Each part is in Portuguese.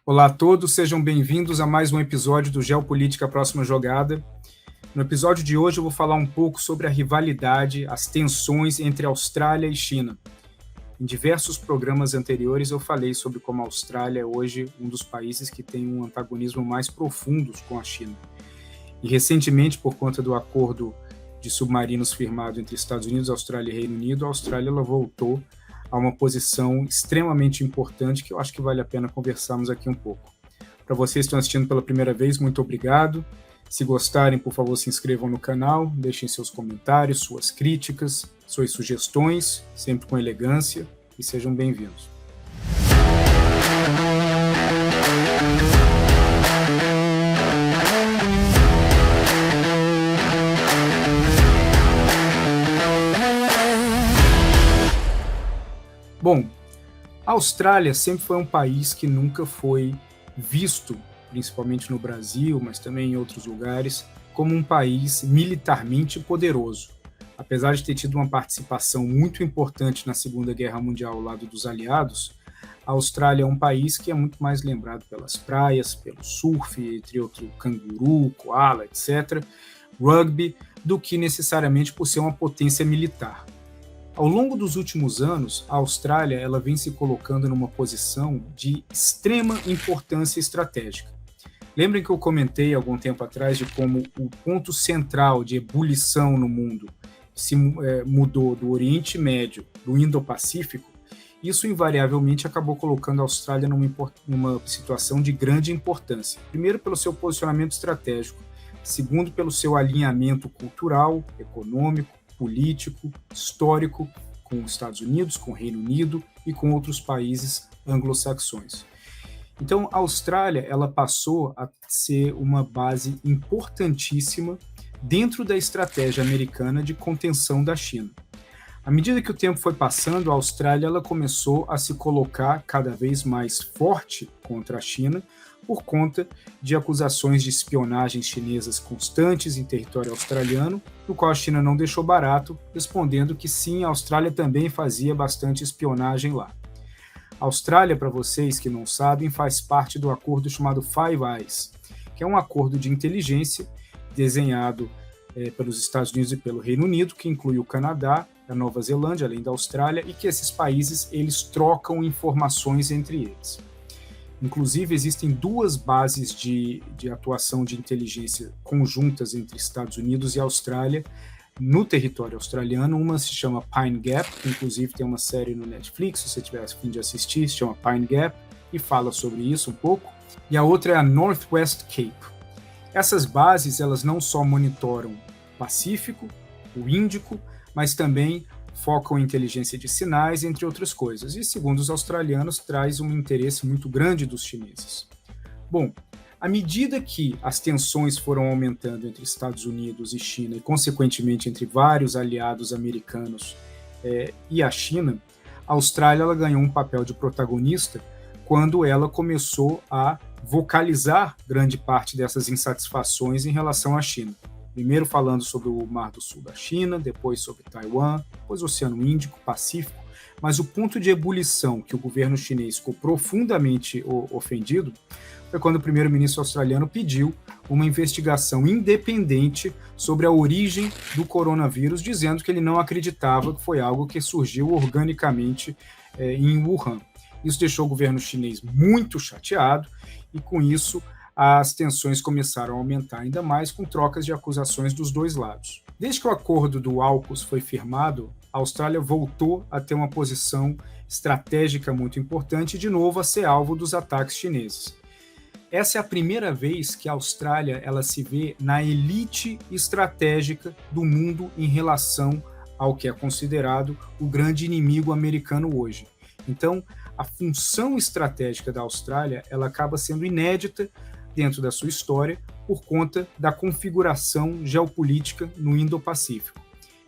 Olá a todos, sejam bem-vindos a mais um episódio do Geopolítica Próxima Jogada. No episódio de hoje eu vou falar um pouco sobre a rivalidade, as tensões entre Austrália e China. Em diversos programas anteriores eu falei sobre como a Austrália é hoje um dos países que tem um antagonismo mais profundo com a China. E recentemente, por conta do acordo de submarinos firmado entre Estados Unidos, Austrália e Reino Unido, a Austrália ela voltou a uma posição extremamente importante que eu acho que vale a pena conversarmos aqui um pouco. Para vocês que estão assistindo pela primeira vez, muito obrigado. Se gostarem, por favor, se inscrevam no canal, deixem seus comentários, suas críticas, suas sugestões, sempre com elegância, e sejam bem-vindos. Bom, a Austrália sempre foi um país que nunca foi visto, principalmente no Brasil, mas também em outros lugares, como um país militarmente poderoso. Apesar de ter tido uma participação muito importante na Segunda Guerra Mundial ao lado dos aliados, a Austrália é um país que é muito mais lembrado pelas praias, pelo surf, entre outros canguru, koala, etc., rugby, do que necessariamente por ser uma potência militar. Ao longo dos últimos anos, a Austrália ela vem se colocando numa posição de extrema importância estratégica. Lembrem que eu comentei algum tempo atrás de como o ponto central de ebulição no mundo se mudou do Oriente Médio, do Indo-Pacífico. Isso invariavelmente acabou colocando a Austrália numa situação de grande importância. Primeiro, pelo seu posicionamento estratégico. Segundo, pelo seu alinhamento cultural, econômico, político, histórico com os Estados Unidos, com o Reino Unido e com outros países anglo-saxões. Então, a Austrália ela passou a ser uma base importantíssima dentro da estratégia americana de contenção da China. À medida que o tempo foi passando, a Austrália ela começou a se colocar cada vez mais forte contra a China por conta de acusações de espionagens chinesas constantes em território australiano, no qual a China não deixou barato, respondendo que sim, a Austrália também fazia bastante espionagem lá. A Austrália, para vocês que não sabem, faz parte do acordo chamado Five Eyes, que é um acordo de inteligência desenhado pelos Estados Unidos e pelo Reino Unido, que inclui o Canadá, a Nova Zelândia, além da Austrália, e que esses países eles trocam informações entre eles. Inclusive, existem duas bases de atuação de inteligência conjuntas entre Estados Unidos e Austrália no território australiano. Uma se chama Pine Gap, que inclusive tem uma série no Netflix, se você tiver a fim de assistir, se chama Pine Gap, e fala sobre isso um pouco. E a outra é a Northwest Cape. Essas bases, elas não só monitoram o Pacífico, o Índico, mas também focam em inteligência de sinais, entre outras coisas. E, segundo os australianos, traz um interesse muito grande dos chineses. Bom, à medida que as tensões foram aumentando entre Estados Unidos e China, e, consequentemente, entre vários aliados americanos e a China, a Austrália ela ganhou um papel de protagonista quando ela começou a vocalizar grande parte dessas insatisfações em relação à China. Primeiro falando sobre o Mar do Sul da China, depois sobre Taiwan, depois o Oceano Índico, Pacífico, mas o ponto de ebulição que o governo chinês ficou profundamente ofendido foi quando o primeiro-ministro australiano pediu uma investigação independente sobre a origem do coronavírus, dizendo que ele não acreditava que foi algo que surgiu organicamente em Wuhan. Isso deixou o governo chinês muito chateado e, com isso, as tensões começaram a aumentar ainda mais com trocas de acusações dos dois lados. Desde que o acordo do AUKUS foi firmado, a Austrália voltou a ter uma posição estratégica muito importante e, de novo, a ser alvo dos ataques chineses. Essa é a primeira vez que a Austrália ela se vê na elite estratégica do mundo em relação ao que é considerado o grande inimigo americano hoje. Então, a função estratégica da Austrália ela acaba sendo inédita dentro da sua história por conta da configuração geopolítica no Indo-Pacífico.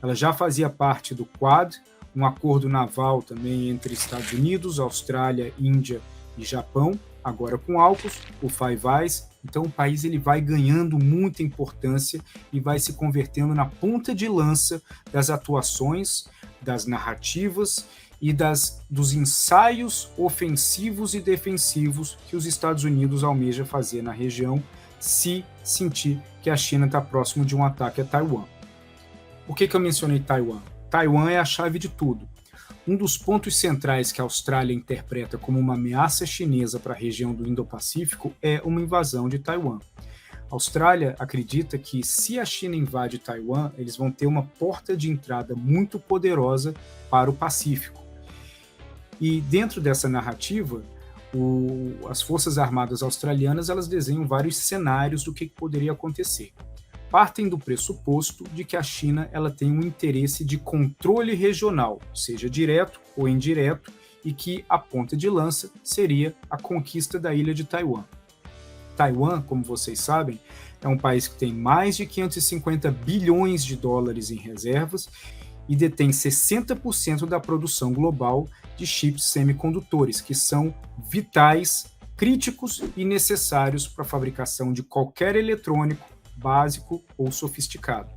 Ela já fazia parte do Quad, um acordo naval também entre Estados Unidos, Austrália, Índia e Japão, agora com AUKUS, o Five Eyes. Então o país ele vai ganhando muita importância e vai se convertendo na ponta de lança das atuações, das narrativas e dos ensaios ofensivos e defensivos que os Estados Unidos almeja fazer na região se sentir que a China está próximo de um ataque a Taiwan. Por que eu mencionei Taiwan? Taiwan é a chave de tudo. Um dos pontos centrais que a Austrália interpreta como uma ameaça chinesa para a região do Indo-Pacífico é uma invasão de Taiwan. A Austrália acredita que se a China invade Taiwan, eles vão ter uma porta de entrada muito poderosa para o Pacífico. E dentro dessa narrativa, as Forças Armadas australianas elas desenham vários cenários do que poderia acontecer. Partem do pressuposto de que a China ela tem um interesse de controle regional, seja direto ou indireto, e que a ponta de lança seria a conquista da ilha de Taiwan. Taiwan, como vocês sabem, é um país que tem mais de 550 bilhões de dólares em reservas e detém 60% da produção global de chips semicondutores, que são vitais, críticos e necessários para a fabricação de qualquer eletrônico, básico ou sofisticado.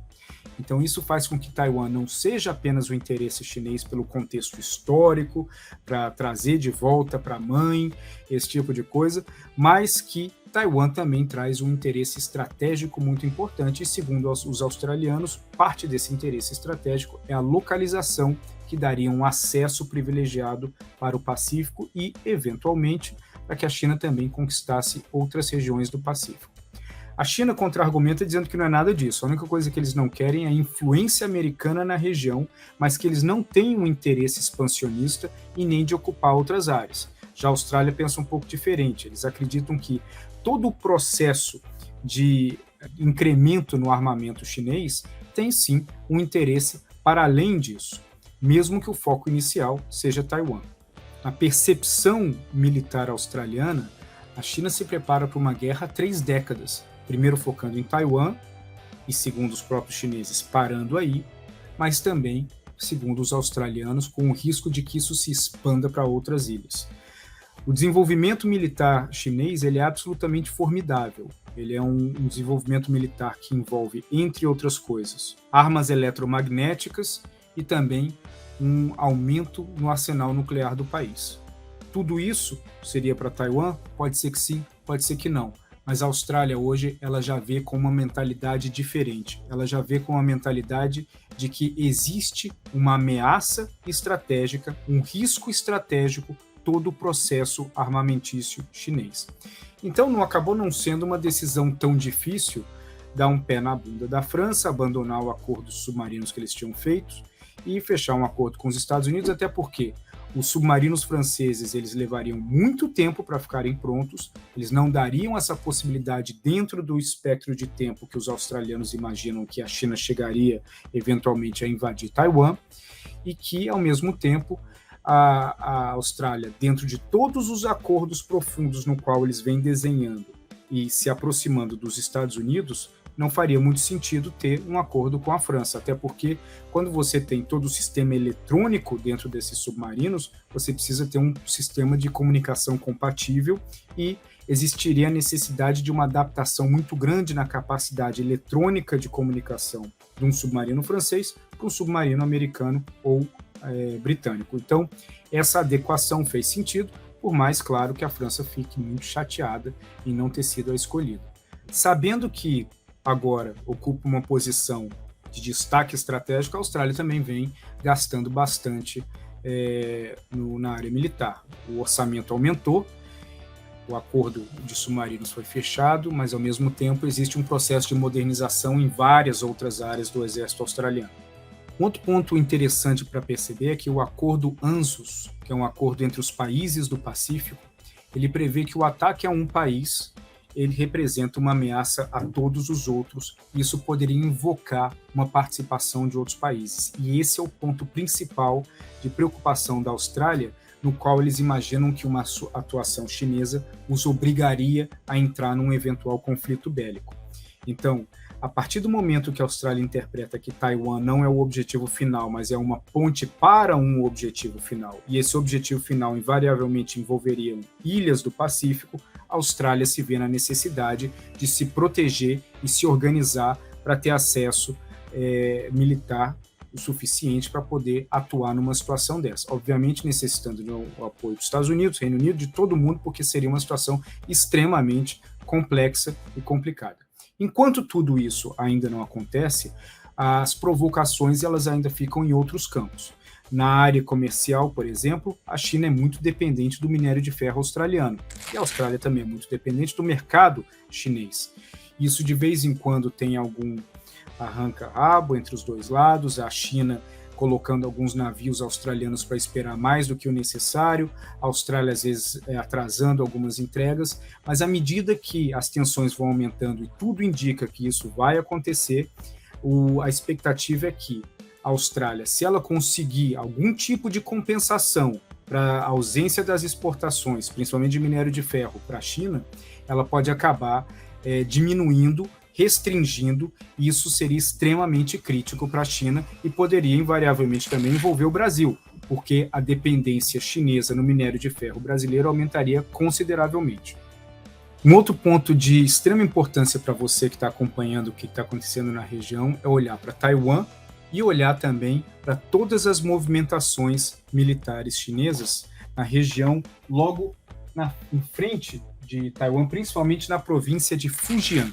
Então isso faz com que Taiwan não seja apenas o interesse chinês pelo contexto histórico, para trazer de volta para a mãe, esse tipo de coisa, mas que Taiwan também traz um interesse estratégico muito importante e, segundo os australianos, parte desse interesse estratégico é a localização que daria um acesso privilegiado para o Pacífico e, eventualmente, para que a China também conquistasse outras regiões do Pacífico. A China contra-argumenta dizendo que não é nada disso. A única coisa que eles não querem é a influência americana na região, mas que eles não têm um interesse expansionista e nem de ocupar outras áreas. Já a Austrália pensa um pouco diferente. Eles acreditam que todo o processo de incremento no armamento chinês tem sim um interesse para além disso, mesmo que o foco inicial seja Taiwan. Na percepção militar australiana, a China se prepara para uma guerra há 3 décadas, primeiro focando em Taiwan e, segundo os próprios chineses, parando aí, mas também, segundo os australianos, com o risco de que isso se expanda para outras ilhas. O desenvolvimento militar chinês ele é absolutamente formidável. Ele é um desenvolvimento militar que envolve, entre outras coisas, armas eletromagnéticas e também um aumento no arsenal nuclear do país. Tudo isso seria para Taiwan? Pode ser que sim, pode ser que não. Mas a Austrália hoje ela já vê com uma mentalidade diferente. Ela já vê com uma mentalidade de que existe uma ameaça estratégica, um risco estratégico todo o processo armamentício chinês. Então não acabou não sendo uma decisão tão difícil dar um pé na bunda da França, abandonar o acordo dos submarinos que eles tinham feito e fechar um acordo com os Estados Unidos, até porque os submarinos franceses eles levariam muito tempo para ficarem prontos, eles não dariam essa possibilidade dentro do espectro de tempo que os australianos imaginam que a China chegaria eventualmente a invadir Taiwan, e que, ao mesmo tempo, a Austrália, dentro de todos os acordos profundos no qual eles vêm desenhando e se aproximando dos Estados Unidos, não faria muito sentido ter um acordo com a França, até porque quando você tem todo o sistema eletrônico dentro desses submarinos, você precisa ter um sistema de comunicação compatível e existiria a necessidade de uma adaptação muito grande na capacidade eletrônica de comunicação de um submarino francês para um submarino americano ou britânico. Então, essa adequação fez sentido, por mais claro que a França fique muito chateada em não ter sido a escolhida. Sabendo que agora ocupa uma posição de destaque estratégico, a Austrália também vem gastando bastante na área militar. O orçamento aumentou, o acordo de submarinos foi fechado, mas ao mesmo tempo existe um processo de modernização em várias outras áreas do exército australiano. Um outro ponto interessante para perceber é que o acordo ANZUS, que é um acordo entre os países do Pacífico, ele prevê que o ataque a um país ele representa uma ameaça a todos os outros, e isso poderia invocar uma participação de outros países. E esse é o ponto principal de preocupação da Austrália, no qual eles imaginam que uma atuação chinesa os obrigaria a entrar num eventual conflito bélico. Então, a partir do momento que a Austrália interpreta que Taiwan não é o objetivo final, mas é uma ponte para um objetivo final, e esse objetivo final invariavelmente envolveria ilhas do Pacífico, a Austrália se vê na necessidade de se proteger e se organizar para ter acesso militar o suficiente para poder atuar numa situação dessa. Obviamente necessitando do apoio dos Estados Unidos, Reino Unido, de todo mundo, porque seria uma situação extremamente complexa e complicada. Enquanto tudo isso ainda não acontece, as provocações elas ainda ficam em outros campos. Na área comercial, por exemplo, a China é muito dependente do minério de ferro australiano, e a Austrália também é muito dependente do mercado chinês. Isso de vez em quando tem algum arranca-rabo entre os dois lados, a China colocando alguns navios australianos para esperar mais do que o necessário, a Austrália às vezes atrasando algumas entregas, mas à medida que as tensões vão aumentando e tudo indica que isso vai acontecer, a expectativa é que a Austrália, se ela conseguir algum tipo de compensação para a ausência das exportações, principalmente de minério de ferro para a China, ela pode acabar diminuindo, restringindo, e isso seria extremamente crítico para a China e poderia invariavelmente também envolver o Brasil, porque a dependência chinesa no minério de ferro brasileiro aumentaria consideravelmente. Um outro ponto de extrema importância para você que está acompanhando o que está acontecendo na região é olhar para Taiwan e olhar também para todas as movimentações militares chinesas na região em frente de Taiwan, principalmente na província de Fujian.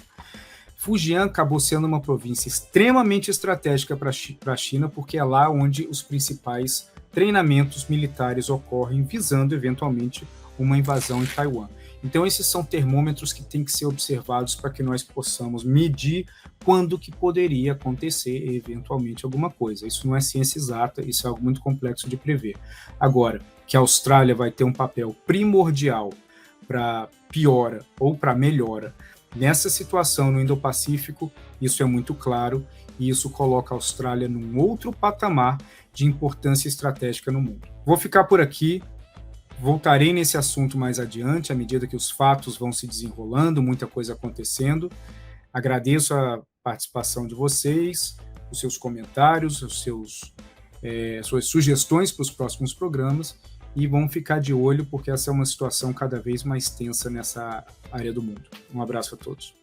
Fujian acabou sendo uma província extremamente estratégica para a China, porque é lá onde os principais treinamentos militares ocorrem, visando eventualmente uma invasão em Taiwan. Então esses são termômetros que têm que ser observados para que nós possamos medir quando que poderia acontecer eventualmente alguma coisa. Isso não é ciência exata, isso é algo muito complexo de prever. Agora, que a Austrália vai ter um papel primordial para piora ou para melhora nessa situação no Indo-Pacífico, isso é muito claro, e isso coloca a Austrália num outro patamar de importância estratégica no mundo. Vou ficar por aqui, voltarei nesse assunto mais adiante, à medida que os fatos vão se desenrolando, muita coisa acontecendo. Agradeço a participação de vocês, os seus comentários, suas sugestões para os próximos programas, e vamos ficar de olho, porque essa é uma situação cada vez mais tensa nessa área do mundo. Um abraço a todos.